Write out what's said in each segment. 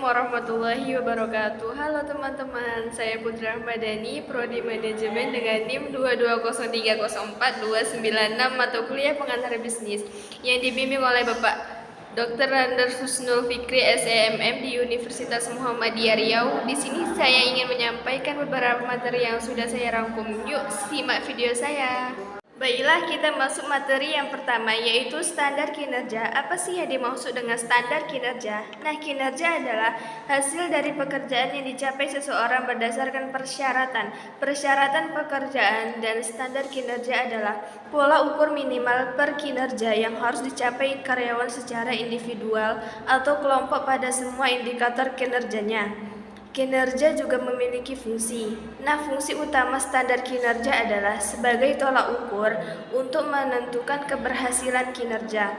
warahmatullahi wabarakatuh. Halo teman-teman, saya Putra Ahmadani, Prodi Manajemen dengan NIM 220304296 mata kuliah pengantar bisnis yang dibimbing oleh Bapak Dr. Randers Husnul Fikri SEMM di Universitas Muhammadiyah Riau. Di sini saya ingin menyampaikan beberapa materi yang sudah saya rangkum. Yuk, simak video saya. Baiklah, kita masuk materi yang pertama, yaitu standar kinerja. Apa sih yang dimaksud dengan standar kinerja? Nah, kinerja adalah hasil dari pekerjaan yang dicapai seseorang berdasarkan persyaratan. Persyaratan pekerjaan dan standar kinerja adalah pola ukur minimal per kinerja yang harus dicapai karyawan secara individual atau kelompok pada semua indikator kinerjanya. Kinerja juga memiliki fungsi. Nah, fungsi utama standar kinerja adalah sebagai tolak ukur untuk menentukan keberhasilan kinerja.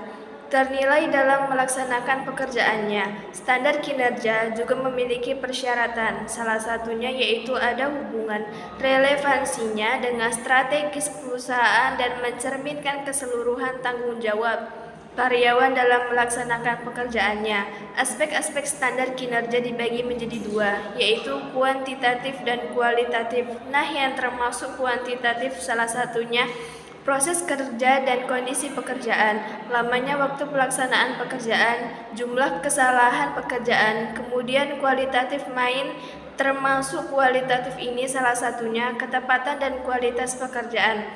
Ternilai dalam melaksanakan pekerjaannya. Standar kinerja juga memiliki persyaratan, salah satunya yaitu ada hubungan relevansinya dengan strategis perusahaan dan mencerminkan keseluruhan tanggung jawab karyawan dalam melaksanakan pekerjaannya. Aspek-aspek standar kinerja dibagi menjadi dua, yaitu kuantitatif dan kualitatif. Nah, yang termasuk kuantitatif salah satunya proses kerja dan kondisi pekerjaan, lamanya waktu pelaksanaan pekerjaan, jumlah kesalahan pekerjaan. Kemudian kualitatif main, termasuk kualitatif ini salah satunya ketepatan dan kualitas pekerjaan,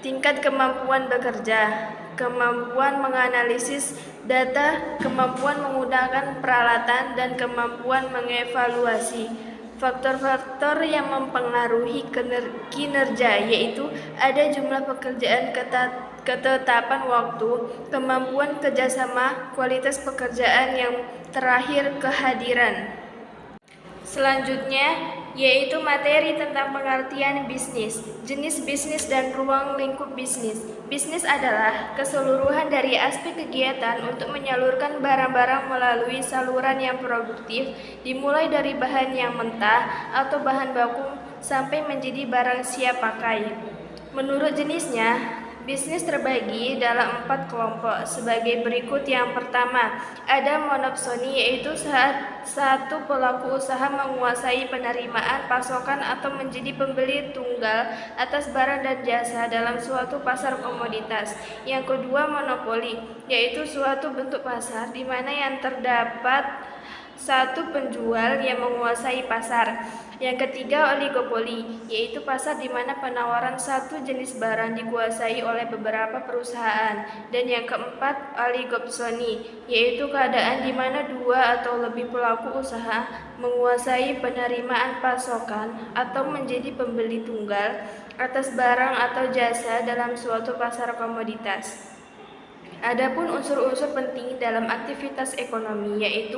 tingkat kemampuan bekerja, kemampuan menganalisis data, kemampuan menggunakan peralatan, dan kemampuan mengevaluasi. Faktor-faktor yang mempengaruhi kinerja yaitu ada jumlah pekerjaan, ketetapan waktu, kemampuan kerjasama, kualitas pekerjaan, yang terakhir kehadiran. Selanjutnya yaitu materi tentang pengertian bisnis, jenis bisnis dan ruang lingkup bisnis. Bisnis adalah keseluruhan dari aspek kegiatan untuk menyalurkan barang-barang melalui saluran yang produktif, dimulai dari bahan yang mentah atau bahan baku sampai menjadi barang siap pakai. Menurut jenisnya, bisnis terbagi dalam 4 kelompok sebagai berikut. Yang pertama, ada monopsoni, yaitu saat satu pelaku usaha menguasai penerimaan, pasokan, atau menjadi pembeli tunggal atas barang dan jasa dalam suatu pasar komoditas. Yang kedua, monopoli, yaitu suatu bentuk pasar di mana yang terdapat satu penjual yang menguasai pasar. Yang ketiga, oligopoli, yaitu pasar di mana penawaran satu jenis barang dikuasai oleh beberapa perusahaan. Dan yang keempat, oligopsoni, yaitu keadaan di mana dua atau lebih pelaku usaha menguasai penerimaan pasokan atau menjadi pembeli tunggal atas barang atau jasa dalam suatu pasar komoditas. Adapun unsur-unsur penting dalam aktivitas ekonomi yaitu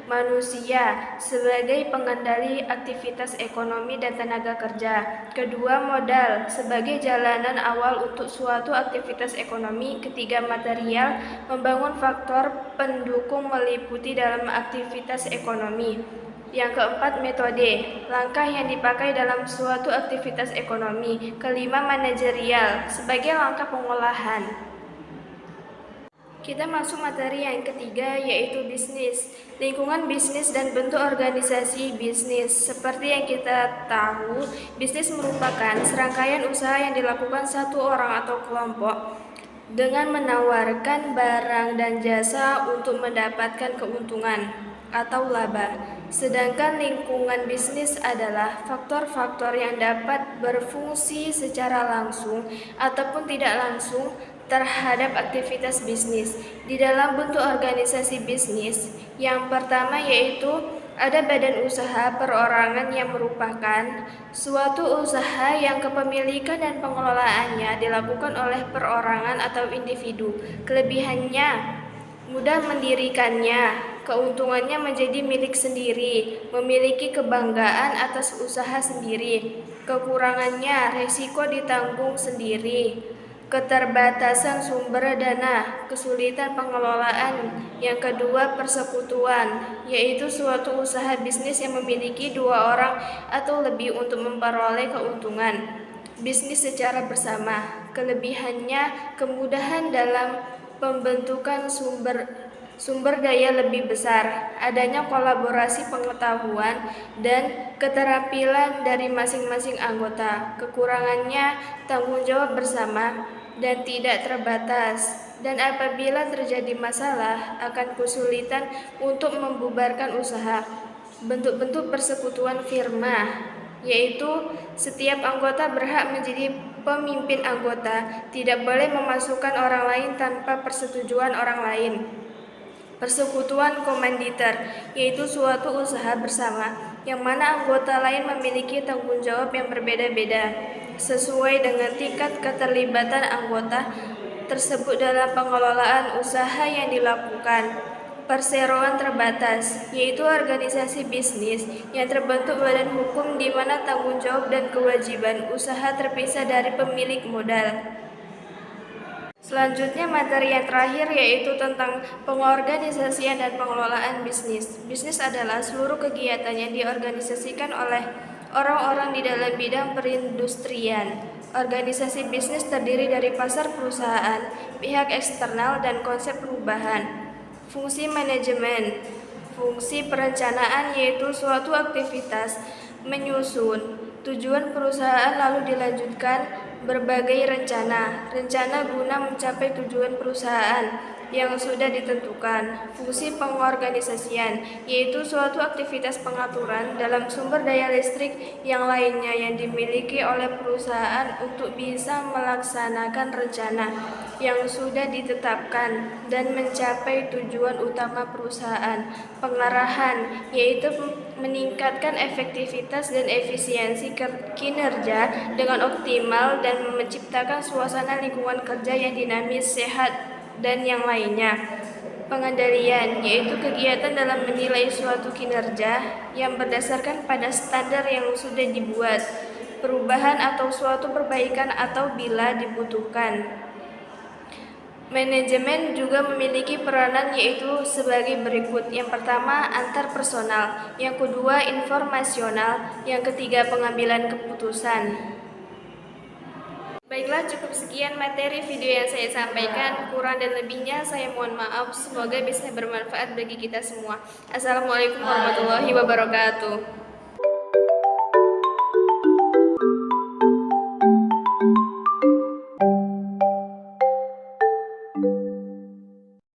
manusia sebagai pengendali aktivitas ekonomi dan tenaga kerja. Kedua, modal sebagai jalanan awal untuk suatu aktivitas ekonomi. Ketiga, material, membangun faktor pendukung meliputi dalam aktivitas ekonomi. Yang keempat, metode, langkah yang dipakai dalam suatu aktivitas ekonomi. Kelima, manajerial sebagai langkah pengolahan. Kita masuk materi yang ketiga, yaitu bisnis, lingkungan bisnis dan bentuk organisasi bisnis. Seperti yang kita tahu, bisnis merupakan serangkaian usaha yang dilakukan satu orang atau kelompok dengan menawarkan barang dan jasa untuk mendapatkan keuntungan atau laba. Sedangkan lingkungan bisnis adalah faktor-faktor yang dapat berfungsi secara langsung ataupun tidak langsung terhadap aktivitas bisnis. Di dalam bentuk organisasi bisnis, yang pertama yaitu ada badan usaha perorangan yang merupakan suatu usaha yang kepemilikan dan pengelolaannya dilakukan oleh perorangan atau individu. Kelebihannya, mudah mendirikannya, keuntungannya menjadi milik sendiri, memiliki kebanggaan atas usaha sendiri. Kekurangannya, risiko ditanggung sendiri, keterbatasan sumber dana, kesulitan pengelolaan. Yang kedua, persekutuan, yaitu suatu usaha bisnis yang memiliki dua orang atau lebih untuk memperoleh keuntungan bisnis secara bersama. Kelebihannya, kemudahan dalam pembentukan sumber sumber daya lebih besar, adanya kolaborasi pengetahuan dan keterampilan dari masing-masing anggota, kekurangannya tanggung jawab bersama dan tidak terbatas. Dan apabila terjadi masalah, akan kesulitan untuk membubarkan usaha. Bentuk-bentuk persekutuan firma, yaitu setiap anggota berhak menjadi pemimpin anggota, tidak boleh memasukkan orang lain tanpa persetujuan orang lain. Persekutuan komanditer, yaitu suatu usaha bersama, yang mana anggota lain memiliki tanggung jawab yang berbeda-beda, sesuai dengan tingkat keterlibatan anggota tersebut dalam pengelolaan usaha yang dilakukan. Perseroan terbatas, yaitu organisasi bisnis yang terbentuk badan hukum di mana tanggung jawab dan kewajiban usaha terpisah dari pemilik modal. Selanjutnya materi yang terakhir yaitu tentang pengorganisasian dan pengelolaan bisnis. Bisnis adalah seluruh kegiatan yang diorganisasikan oleh orang-orang di dalam bidang perindustrian. Organisasi bisnis terdiri dari pasar perusahaan, pihak eksternal, dan konsep perubahan. Fungsi manajemen, fungsi perencanaan yaitu suatu aktivitas menyusun tujuan perusahaan lalu dilanjutkan berbagai rencana guna mencapai tujuan perusahaan yang sudah ditentukan. Fungsi pengorganisasian yaitu suatu aktivitas pengaturan dalam sumber daya listrik yang lainnya yang dimiliki oleh perusahaan untuk bisa melaksanakan rencana yang sudah ditetapkan dan mencapai tujuan utama perusahaan. Pengarahan yaitu meningkatkan efektivitas dan efisiensi kinerja dengan optimal dan menciptakan suasana lingkungan kerja yang dinamis, sehat, dan yang lainnya. Pengendalian yaitu kegiatan dalam menilai suatu kinerja yang berdasarkan pada standar yang sudah dibuat, perubahan atau suatu perbaikan atau bila dibutuhkan. Manajemen juga memiliki peranan yaitu sebagai berikut. Yang pertama, antar personal. Yang kedua, informasional. Yang ketiga, pengambilan keputusan. Baiklah, cukup sekian materi video yang saya sampaikan. Kurang dan lebihnya saya mohon maaf. Semoga bisa bermanfaat bagi kita semua. Assalamualaikum warahmatullahi wabarakatuh.